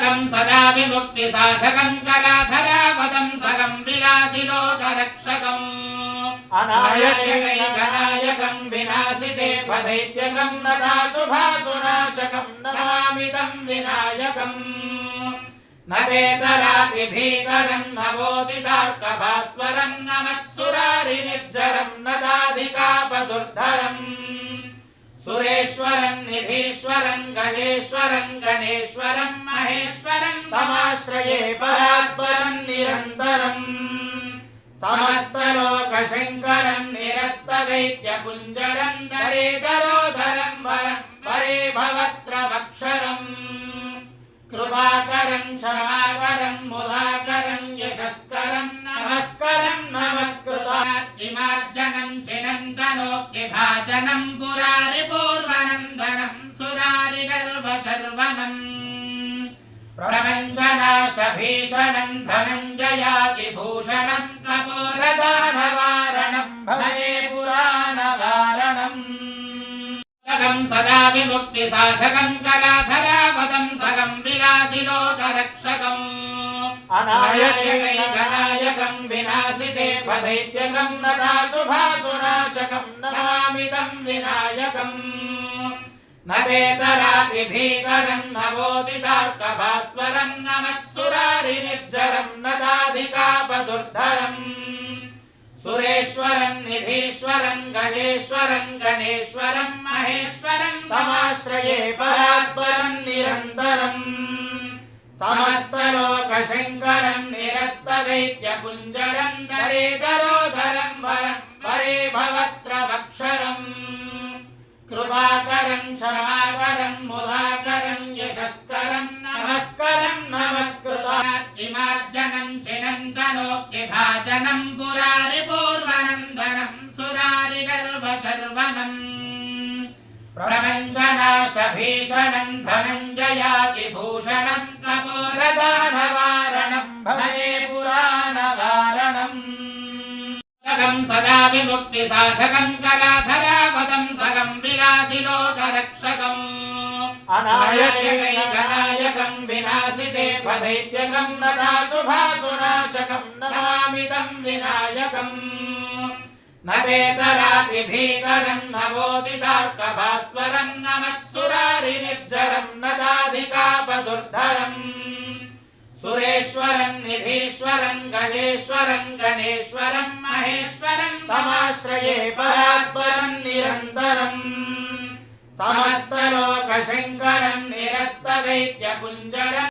सदा विमुक्तिसाधकं कलाधरापदं सगं विलासिलोकरक्षकम् अनायकैकनायकं विनाशिते पदैत्यगं नदाशुभाशुनाशकं नमामि तं विनायकम् न तेतरातिभीकरं नवोदितार्कभास्वरं नमत्सुरारिनिर्जरं नदाधिकापदुर्धरम् सुरेश्वरं निधीश्वरं गजेश्वरं गणेश्वरं महेश्वरं तमाश्रये परात्परं निरन्तरम् समस्तलोकशङ्करं निरस्तदैत्यकुञ्जरं दरेदरोधरं वरं परे भवत्रवक्षरम् कृपाकरं क्षमाकरं मुदाकरं यशस्करं नमस्करं नमस्कृतार्तिमार्जनं चिनन्दनोक्तिभाजनं पुरारिपूर्वनन्दनं सुरारिगर्वचर्वणम् प्रपञ्चनाशभीषणं धनञ्जयादिभूषणं कपोलदानवारणं भजे पुराणवारणम् सदा विमुक्तिसाधकं कलाधरापदं सगं विलासिलोकरक्षकम् अनायकैकनायकं विनाशिते पदैत्यगं नदाशुभाशुनाशकं नमामि तं विनायकम् न तेतरातिभीकरं नवोदितार्कभास्वरं नमत्सुरारिनिर्जरं नदाधिकापदुर्धरम् सुरेश्वरं निधीश्वरं गजेश्वरं गणेश्वरं महेश्वरं तमाश्रये परात्परं निरन्तरम् समस्तलोकशङ्करं निरस्तदैत्यकुञ्जरं दरेदरोधरं वरं परे भवत्रवक्षरम् कृपाकरं क्षमाकरं मुदाकरं यशस्करं नमस्करं नमस्कृतार्तिमार्जनं चिनन्दनोक्तिभाजनं पुरारिपूर्वनन्दनं सुरारिगर्वचर्वणम् प्रपञ्चनाशभीषणं धनञ्जयादिभूषणं कपोलदानवारणं भजे पुराणवारणम् सदा विमुक्तिसाधकं कलाधरापदं सगं विलासिलोकरक्षकम् अनायकैकनायकं विनाशिते पदैत्यगं नदाशुभाशुनाशकं नमामि तं विनायकम् न तेतरातिभीकरं नवोदितार्कभास्वरं नमत्सुरारिनिर्जरं नदाधिकापदुर्धरम् सुरेश्वरं निधीश्वरं गजेश्वरं गणेश्वरं महेश्वरं तमाश्रये परात्परं निरन्तरम् समस्तलोकशङ्करं निरस्तदैत्यकुञ्जरम्